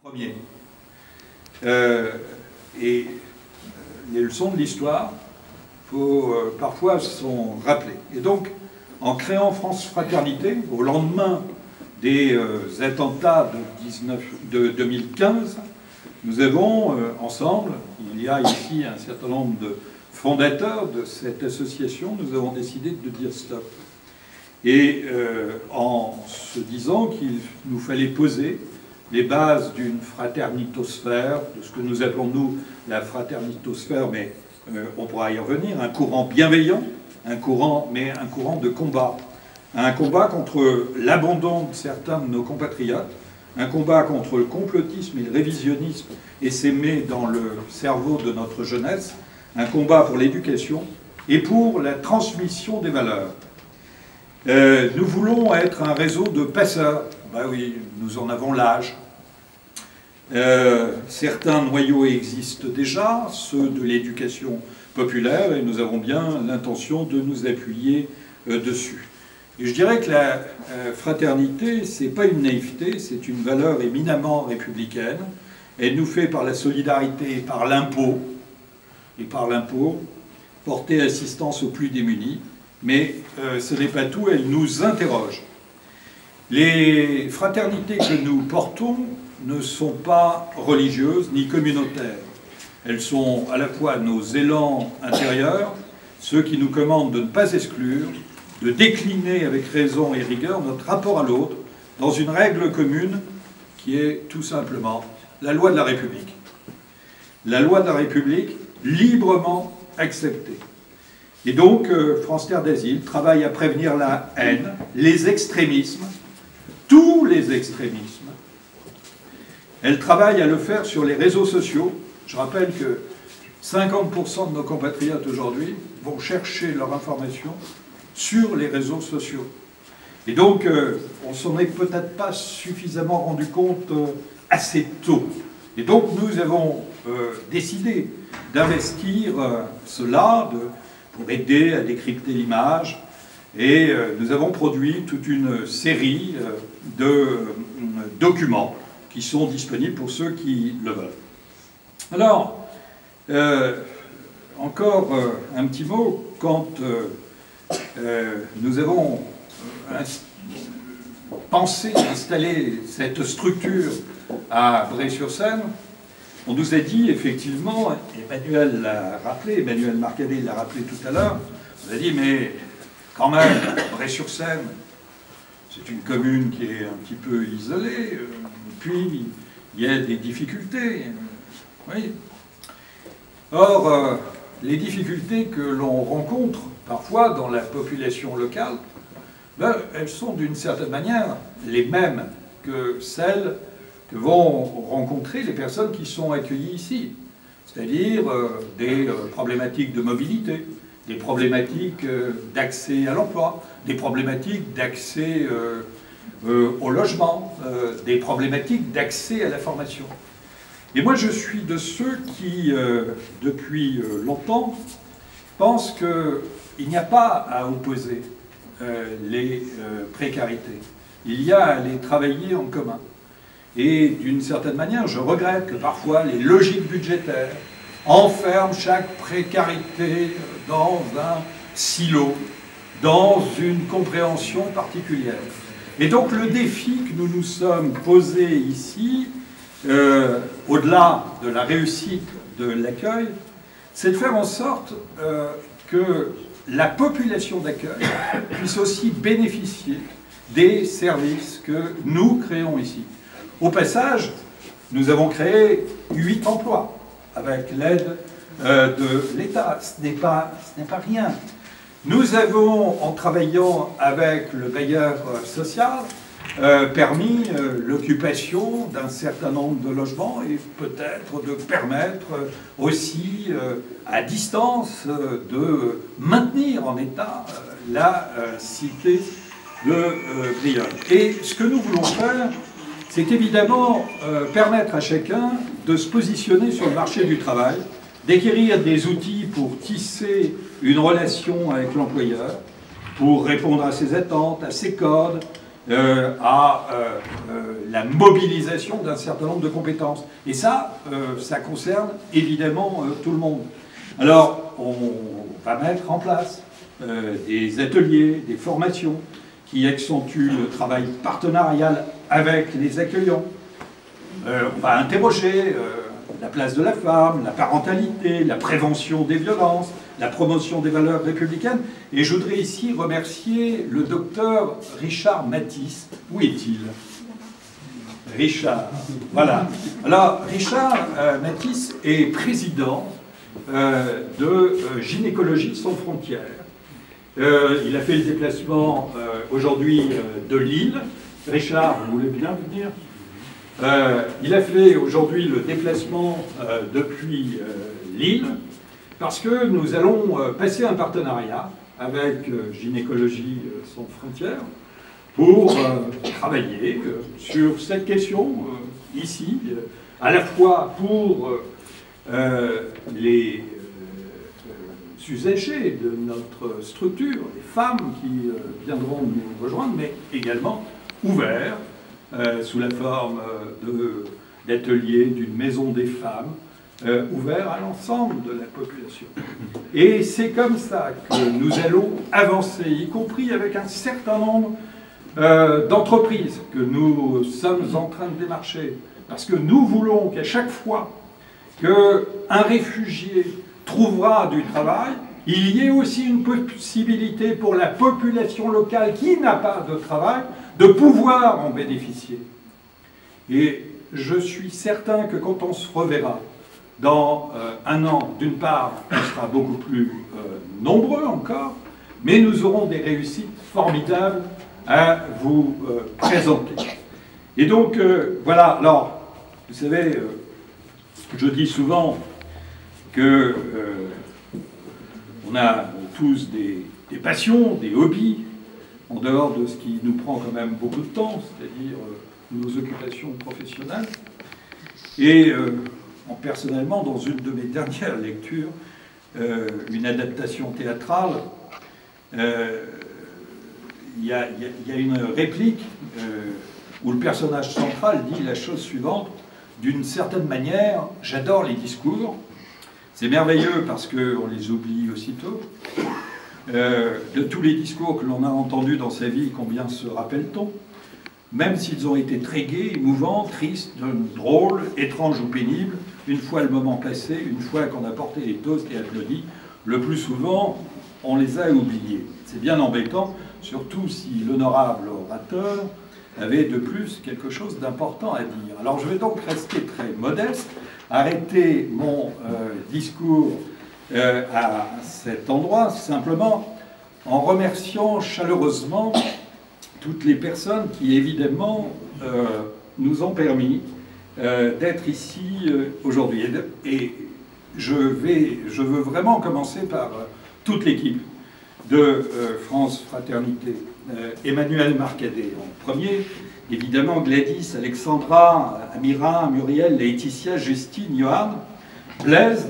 Premier. Et les leçons de l'histoire, parfois sont rappelées. Et donc, en créant France Fraternité, au lendemain des attentats de 2015, nous avons ensemble, il y a ici un certain nombre de fondateurs de cette association, nous avons décidé de dire stop. Et en se disant qu'il nous fallait poser les bases d'une fraternitosphère, de ce que nous appelons nous la fraternitosphère, mais on pourra y revenir, un courant bienveillant, un courant de combat. Un combat contre l'abandon de certains de nos compatriotes, un combat contre le complotisme et le révisionnisme essaimé dans le cerveau de notre jeunesse, un combat pour l'éducation et pour la transmission des valeurs. Nous voulons être un réseau de passeurs. Ben oui, nous en avons l'âge. Certains noyaux existent déjà, ceux de l'éducation populaire, et nous avons bien l'intention de nous appuyer dessus. Et je dirais que la fraternité, c'est pas une naïveté, c'est une valeur éminemment républicaine. Elle nous fait par la solidarité et par l'impôt, porter assistance aux plus démunis. Mais ce n'est pas tout, elle nous interroge. Les fraternités que nous portons ne sont pas religieuses ni communautaires. Elles sont à la fois nos élans intérieurs, ceux qui nous commandent de ne pas exclure, de décliner avec raison et rigueur notre rapport à l'autre dans une règle commune qui est tout simplement la loi de la République. La loi de la République librement acceptée. Et donc, France Terre d'Asile travaille à prévenir la haine, les extrémismes, tous les extrémismes. Elle travaille à le faire sur les réseaux sociaux. Je rappelle que 50% de nos compatriotes aujourd'hui vont chercher leur information sur les réseaux sociaux. Et donc, on ne s'en est peut-être pas suffisamment rendu compte assez tôt. Et donc, nous avons décidé d'investir cela, pour aider à décrypter l'image. Et nous avons produit toute une série de documents qui sont disponibles pour ceux qui le veulent. Alors, encore un petit mot, quand nous avons pensé installer cette structure à Bray-sur-Seine, on nous a dit, effectivement, Emmanuel l'a rappelé, Emmanuel Marcadet l'a rappelé tout à l'heure, on a dit, mais quand même, Bray-sur-Seine, c'est une commune qui est un petit peu isolée, puis il y a des difficultés. Oui. Or, les difficultés que l'on rencontre parfois dans la population locale, ben, elles sont d'une certaine manière les mêmes que celles que vont rencontrer les personnes qui sont accueillies ici. C'est-à-dire des problématiques de mobilité, des problématiques d'accès à l'emploi, des problématiques d'accès au logement, des problématiques d'accès à la formation. Et moi, je suis de ceux qui, depuis longtemps, pensent qu'il n'y a pas à opposer les précarités. Il y a à les travailler en commun. Et d'une certaine manière, je regrette que parfois les logiques budgétaires enferment chaque précarité dans un silo, dans une compréhension particulière. Et donc le défi que nous nous sommes posés ici, au-delà de la réussite de l'accueil, c'est de faire en sorte que la population d'accueil puisse aussi bénéficier des services que nous créons ici. Au passage, nous avons créé 8 emplois avec l'aide de l'État. Ce n'est pas rien. Nous avons, en travaillant avec le bailleur social, permis l'occupation d'un certain nombre de logements et peut-être de permettre aussi à distance de maintenir en état la cité de Brionne. Et ce que nous voulons faire, c'est évidemment permettre à chacun de se positionner sur le marché du travail, d'acquérir des outils pour tisser une relation avec l'employeur, pour répondre à ses attentes, à ses codes, à la mobilisation d'un certain nombre de compétences. Et ça, ça concerne évidemment tout le monde. Alors, on va mettre en place des ateliers, des formations qui accentuent le travail partenarial avec les accueillants. On va interroger la place de la femme, la parentalité, la prévention des violences, la promotion des valeurs républicaines. Et je voudrais ici remercier le docteur Richard Matisse. Où est-il? Richard, voilà. Alors, Richard Matisse est président de Gynécologie sans frontières. Il a fait le déplacement aujourd'hui de Lille. Richard, vous voulez bien venir? Il a fait aujourd'hui le déplacement depuis Lille parce que nous allons passer un partenariat avec Gynécologie sans frontières pour travailler sur cette question ici, à la fois pour les usagers de notre structure, les femmes qui viendront nous rejoindre, mais également ouvert sous la forme d'ateliers, d'une maison des femmes, ouvert à l'ensemble de la population. Et c'est comme ça que nous allons avancer, y compris avec un certain nombre d'entreprises que nous sommes en train de démarcher. Parce que nous voulons qu'à chaque fois qu'un réfugié trouvera du travail, il y ait aussi une possibilité pour la population locale qui n'a pas de travail de pouvoir en bénéficier. Et je suis certain que quand on se reverra dans un an, d'une part, on sera beaucoup plus nombreux encore, mais nous aurons des réussites formidables à vous présenter. Et donc, voilà, alors, vous savez, je dis souvent que on a tous des passions, des hobbies, en dehors de ce qui nous prend quand même beaucoup de temps, c'est-à-dire nos occupations professionnelles. Et personnellement, dans une de mes dernières lectures, une adaptation théâtrale, il y a une réplique où le personnage central dit la chose suivante: d'une certaine manière, j'adore les discours. C'est merveilleux parce qu'on les oublie aussitôt. De tous les discours que l'on a entendus dans sa vie, combien se rappelle-t-on? Même s'ils ont été très gais, émouvants, tristes, drôles, étranges ou pénibles, une fois le moment passé, une fois qu'on a porté les toasts et applaudi, le plus souvent, on les a oubliés. C'est bien embêtant, surtout si l'honorable orateur avait de plus quelque chose d'important à dire. Alors je vais donc rester très modeste, arrêter mon discours à cet endroit, simplement en remerciant chaleureusement toutes les personnes qui, évidemment, nous ont permis d'être ici aujourd'hui. Et je veux vraiment commencer par toute l'équipe de France Fraternité. Emmanuel Marcadet en premier, évidemment Gladys, Alexandra, Amira, Muriel, Laetitia, Justine, Johan, Blaise,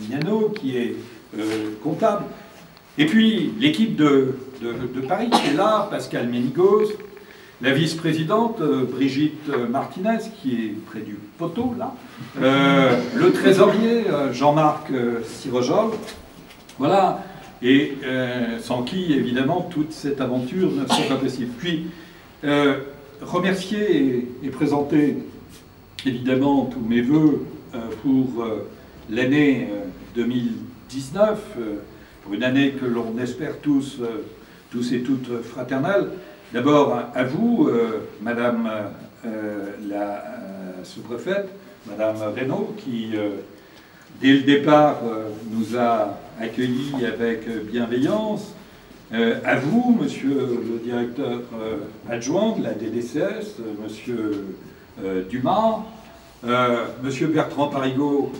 Miano qui est comptable, et puis l'équipe de Paris qui est là, Pascal Ménigos, la vice-présidente Brigitte Martinez qui est près du poteau là, le trésorier Jean-Marc Sirojol, voilà. Et sans qui, évidemment, toute cette aventure ne serait pas possible. Puis, remercier et présenter, évidemment, tous mes voeux pour l'année 2019, pour une année que l'on espère tous et toutes fraternelle. D'abord, à vous, Madame la sous-préfète, Madame Reynaud, qui, dès le départ, nous a accueillis avec bienveillance. À vous, Monsieur le directeur adjoint de la DDCS, Monsieur Dumas, Monsieur Bertrand Parigot,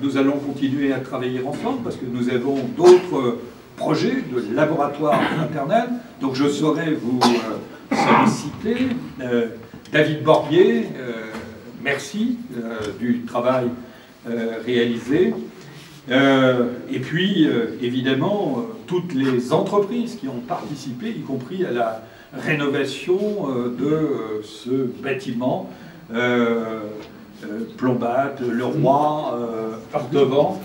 nous allons continuer à travailler ensemble parce que nous avons d'autres projets de laboratoire fraternel, donc je saurais vous solliciter. David Borbier, merci du travail réalisé. Et puis, évidemment, toutes les entreprises qui ont participé, y compris à la rénovation de ce bâtiment, Plombade, Le Roi, Ordevant,